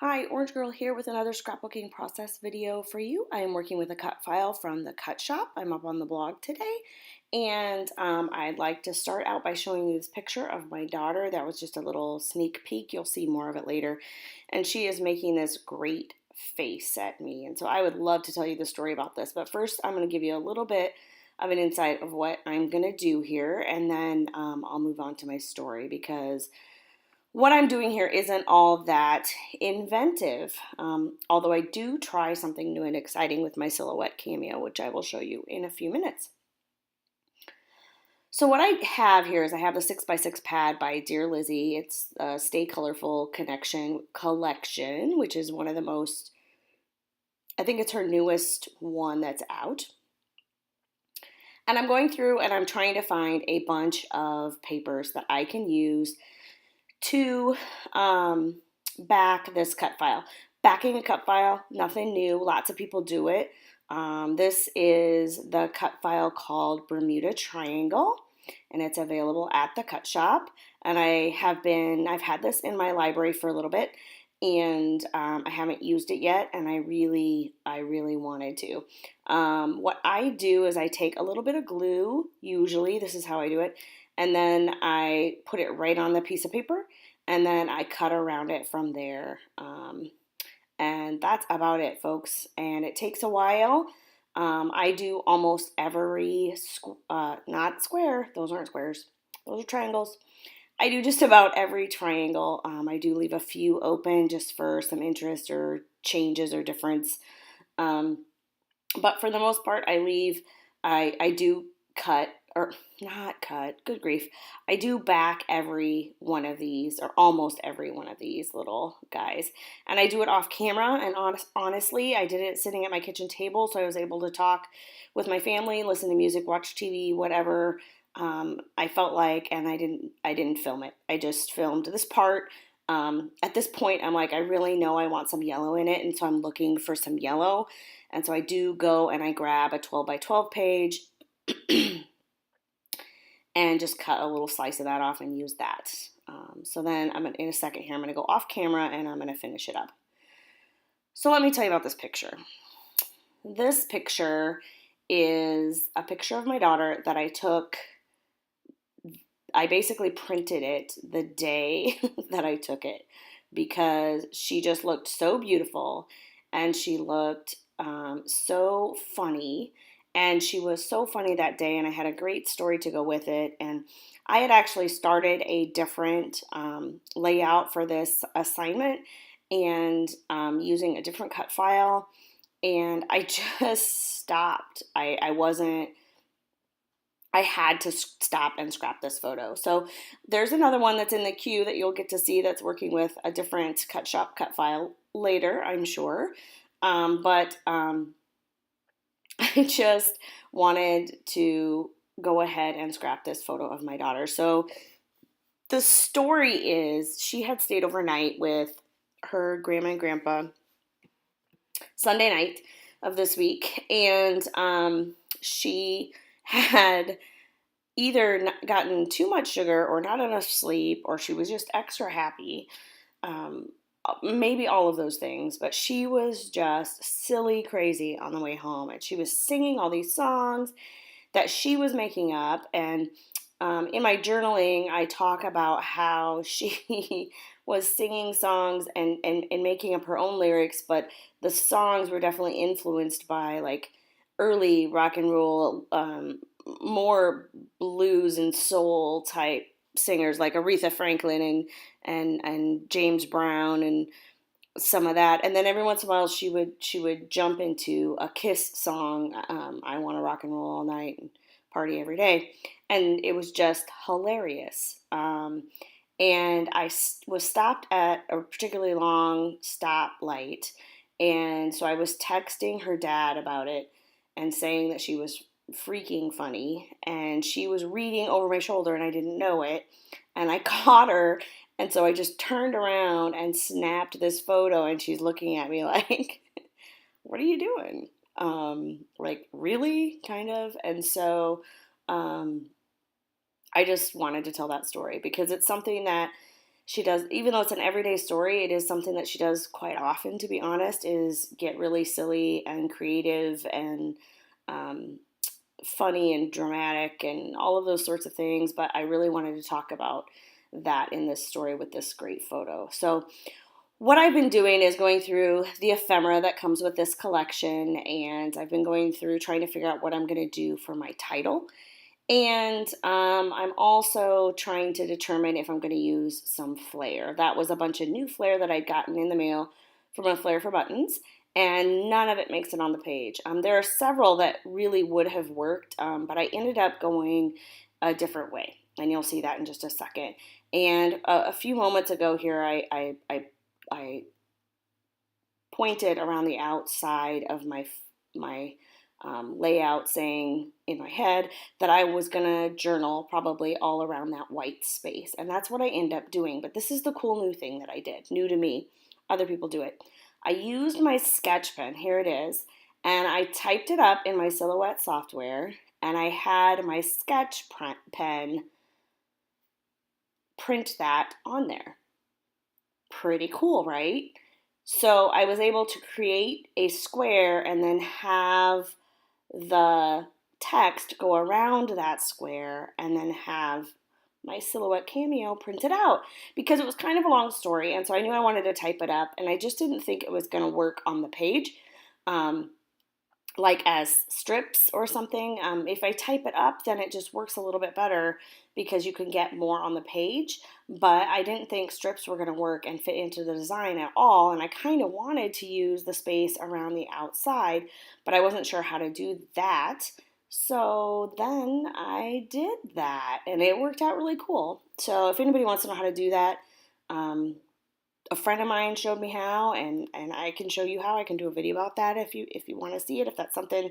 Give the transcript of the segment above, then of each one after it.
Hi, Orange Girl here with another scrapbooking process video for you. I am working with a cut file from the Cut Shop. I'm up on the blog today, and I'd like to start out by showing you this picture of my daughter. That was just a little sneak peek. You'll see more of it later. And she is making this great face at me, and so I would love to tell you the story about this. But first, I'm going to give you a little bit of an insight of what I'm going to do here, and then I'll move on to my story because what I'm doing here isn't all that inventive, although I do try something new and exciting with my silhouette cameo, which I will show you in a few minutes. So what I have here is I have the 6x6 pad by Dear Lizzy. It's a Stay Colorful collection, which is one of the most, I think it's her newest one that's out. And I'm going through and I'm trying to find a bunch of papers that I can use to back this cut file. Backing a cut file, nothing new. Lots of people do it. This is the cut file called Bermuda Triangle, and it's available at the Cut Shop. And I've had this in my library for a little bit, and I haven't used it yet, and I really wanted to. What I do is I take a little bit of glue, usually, this is how I do it, and then I put it right on the piece of paper, and then I cut around it from there. And that's about it, folks. And it takes a while. I do almost every, not square, those aren't squares, those are triangles. I do just about every triangle. I do leave a few open just for some interest or changes or difference. But for the most part, I do cut, or not cut, good grief. I do back every one of these, or almost every one of these little guys. And I do it off camera, and honestly, I did it sitting at my kitchen table, so I was able to talk with my family, listen to music, watch TV, whatever I felt like, and I didn't film it. I just filmed this part. At this point, I'm like, I really know I want some yellow in it, and so I'm looking for some yellow. And so I do go and I grab a 12 by 12 page and just cut a little slice of that off and use that. So then in a second here, I'm going to go off camera and I'm going to finish it up. So let me tell you about this picture. This picture is a picture of my daughter that I took. I basically printed it the day that I took it because she just looked so beautiful and she looked so funny, and she was so funny that day, and I had a great story to go with it. And I had actually started a different layout for this assignment and using a different cut file, and I just stopped. I had to stop and scrap this photo. So there's another one that's in the queue that you'll get to see that's working with a different Cut Shop cut file later, I'm sure. But I just wanted to go ahead and scrap this photo of my daughter. So the story is she had stayed overnight with her grandma and grandpa Sunday night of this week, and she had either gotten too much sugar or not enough sleep, or she was just extra happy. Maybe all of those things, but she was just silly crazy on the way home, and she was singing all these songs that she was making up. And in my journaling, I talk about how she was singing songs and making up her own lyrics, but the songs were definitely influenced by like early rock and roll, more blues and soul type singers like Aretha Franklin and James Brown and some of that. And then every once in a while she would jump into a Kiss song, I Want to Rock and Roll All Night and Party Every Day. And it was just hilarious. And I was stopped at a particularly long stoplight. And so I was texting her dad about it and saying that she was freaking funny. And she was reading over my shoulder and I didn't know it. And I caught her. And so I just turned around and snapped this photo, and she's looking at me like, what are you doing? Like, really? Kind of. And so I just wanted to tell that story because it's something that she does, even though it's an everyday story, it is something that she does quite often, to be honest, is get really silly and creative and um, funny and dramatic and all of those sorts of things. But I really wanted to talk about that in this story with this great photo. So what I've been doing is going through the ephemera that comes with this collection, and I've been going through trying to figure out what I'm going to do for my title. And I'm also trying to determine if I'm going to use some flair. That was a bunch of new flair that I'd gotten in the mail from a Flair for Buttons, and none of it makes it on the page. There are several that really would have worked, but I ended up going a different way, and you'll see that in just a second. And a few moments ago here, I pointed around the outside of my layout, saying in my head that I was gonna journal probably all around that white space, and that's what I end up doing. But this is the cool new thing that I did, new to me. Other people do it. I used my sketch pen. Here it is, and I typed it up in my Silhouette software, and I had my sketch pen print that on there. Pretty cool, right? So I was able to create a square and then have the text go around that square and then have my Silhouette cameo printed out, because it was kind of a long story, and so I knew I wanted to type it up, and I just didn't think it was going to work on the page. Like as strips or something. If I type it up, then it just works a little bit better because you can get more on the page. But I didn't think strips were going to work and fit into the design at all. And I kind of wanted to use the space around the outside, but I wasn't sure how to do that. So then I did that, and it worked out really cool. So if anybody wants to know how to do that, a friend of mine showed me how, and I can show you how. I can do a video about that if you want to see it. If that's something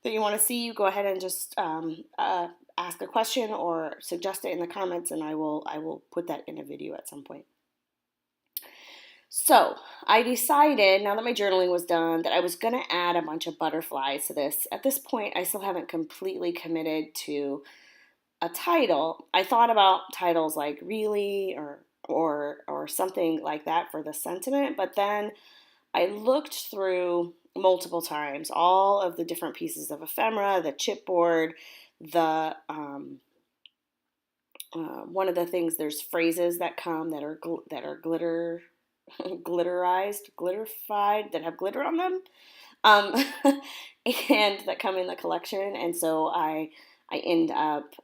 that you want to see, you go ahead and just ask a question or suggest it in the comments, and I will put that in a video at some point. So I decided, now that my journaling was done, that I was going to add a bunch of butterflies to this. At this point, I still haven't completely committed to a title. I thought about titles like Really or something like that for the sentiment, but then I looked through multiple times all of the different pieces of ephemera, the chipboard, the one of the things, there's phrases that come that are glitterified, that have glitter on them, um, and that come in the collection. And so I end up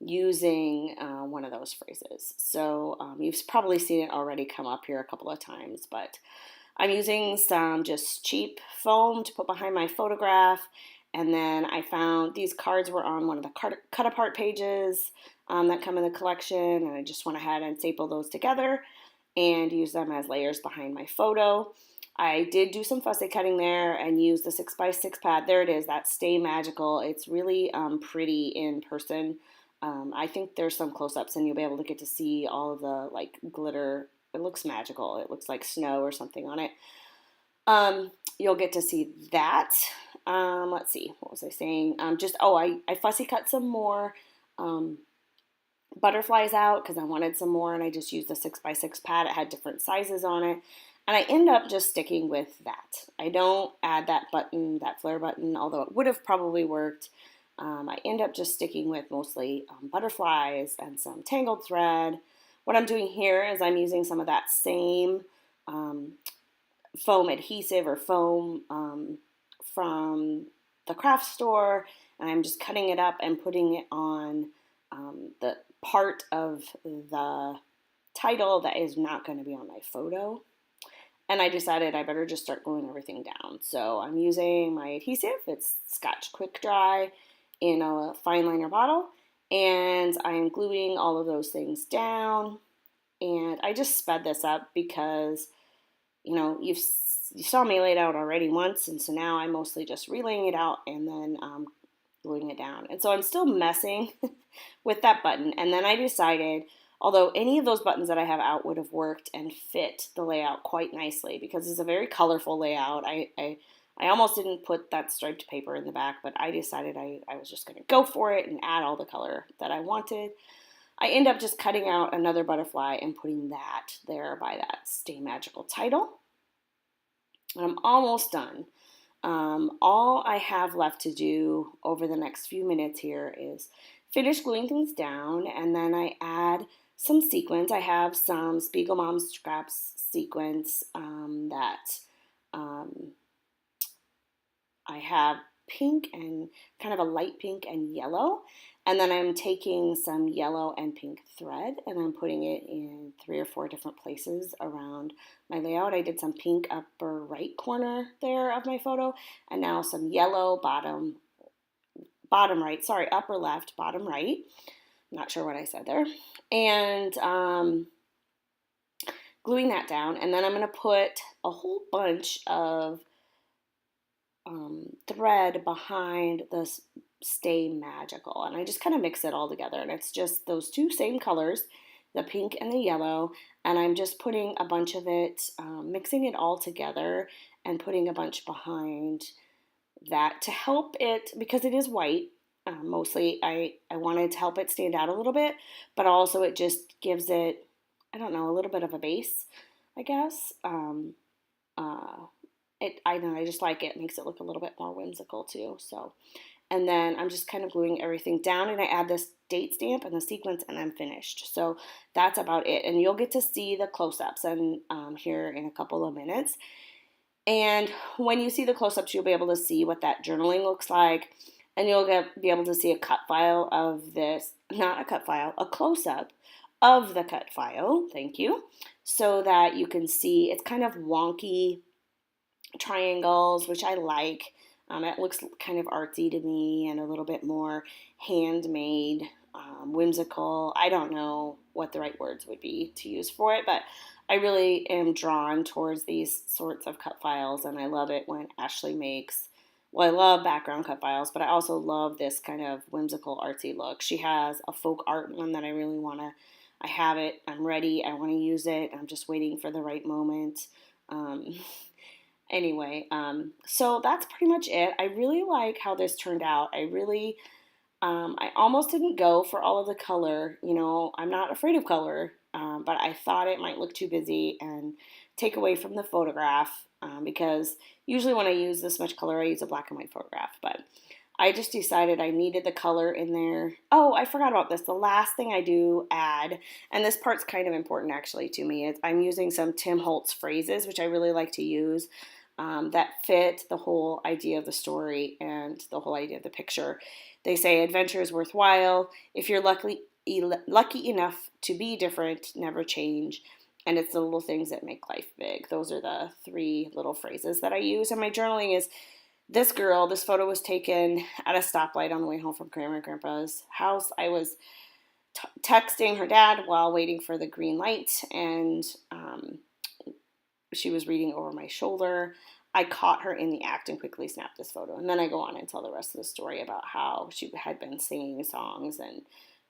using one of those phrases. So you've probably seen it already come up here a couple of times, but I'm using some just cheap foam to put behind my photograph. And then I found these cards were on one of the cut apart pages that come in the collection, and I just went ahead and stapled those together and use them as layers behind my photo. I did do some fussy cutting there and use the 6x6 pad. There it is, that Stay Magical. It's really pretty in person. I think there's some close-ups and you'll be able to get to see all of the like glitter. It looks magical. It looks like snow or something on it. You'll get to see that. Let's see, what was I saying? I fussy cut some more butterflies out because I wanted some more, and I just used the 6x6 pad. It had different sizes on it, and I end up just sticking with that. I don't add that button, that flare button, although it would have probably worked. I end up just sticking with mostly butterflies and some tangled thread. What I'm doing here is I'm using some of that same foam adhesive or foam from the craft store, and I'm just cutting it up and putting it on the part of the title that is not going to be on my photo. And I decided I better just start gluing everything down. So I'm using my adhesive. It's Scotch Quick Dry in a fine liner bottle, and I am gluing all of those things down. And I just sped this up because, you know, you saw me lay it out already once, and so now I'm mostly just relaying it out and then gluing it down. And so I'm still messing with that button, and then I decided, although any of those buttons that I have out would have worked and fit the layout quite nicely because it's a very colorful layout. I almost didn't put that striped paper in the back, but I decided I was just going to go for it and add all the color that I wanted. I end up just cutting out another butterfly and putting that there by that Stay Magical title. And I'm almost done. All I have left to do over the next few minutes here is finish gluing things down, and then I add some sequins. I have some Spiegel Mom Scraps sequins that um, I have pink and kind of a light pink and yellow. And then I'm taking some yellow and pink thread and I'm putting it in 3 or 4 different places around my layout. I did some pink upper right corner there of my photo, and now some yellow bottom right, sorry, upper left, bottom right. Not sure what I said there. And gluing that down. And then I'm going to put a whole bunch of thread behind the Stay Magical, and I just kind of mix it all together, and it's just those 2 same colors, the pink and the yellow, and I'm just putting a bunch of it, mixing it all together and putting a bunch behind that to help it, because it is white, mostly I wanted to help it stand out a little bit, but also it just gives it, I don't know, a little bit of a base, I guess. I don't know, I just like it. It makes it look a little bit more whimsical too. So, and then I'm just kind of gluing everything down, and I add this date stamp and the sequence, and I'm finished. So that's about it. And you'll get to see the close-ups and here in a couple of minutes. And when you see the close-ups, you'll be able to see what that journaling looks like, and you'll be able to see a cut file of this, not a cut file, a close-up of the cut file. Thank you. So that you can see it's kind of wonky triangles, which I like. It looks kind of artsy to me and a little bit more handmade, whimsical. I don't know what the right words would be to use for it, but I really am drawn towards these sorts of cut files, and I love it when Ashley makes, well, I love background cut files, but I also love this kind of whimsical artsy look. She has a folk art one that I really want to, I have it, I'm ready, I want to use it, I'm just waiting for the right moment. Anyway, so that's pretty much it. I really like how this turned out. I almost didn't go for all of the color. You know, I'm not afraid of color, but I thought it might look too busy and take away from the photograph, because usually when I use this much color, I use a black and white photograph, but I just decided I needed the color in there. Oh, I forgot about this. The last thing I do add, and this part's kind of important actually to me, is I'm using some Tim Holtz phrases, which I really like to use, that fit the whole idea of the story and the whole idea of the picture. They say adventure is worthwhile. If you're lucky enough to be different, never change. And it's the little things that make life big. Those are the 3 little phrases that I use. And my journaling is, this photo was taken at a stoplight on the way home from Grandma and Grandpa's house. I was texting her dad while waiting for the green light, and she was reading over my shoulder. I caught her in the act and quickly snapped this photo. And then I go on and tell the rest of the story about how she had been singing songs and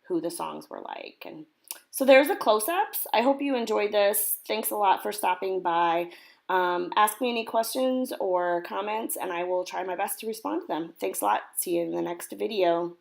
who the songs were like. And so there's the close-ups. I hope you enjoyed this. Thanks a lot for stopping by. Ask me any questions or comments, and I will try my best to respond to them. Thanks a lot. See you in the next video.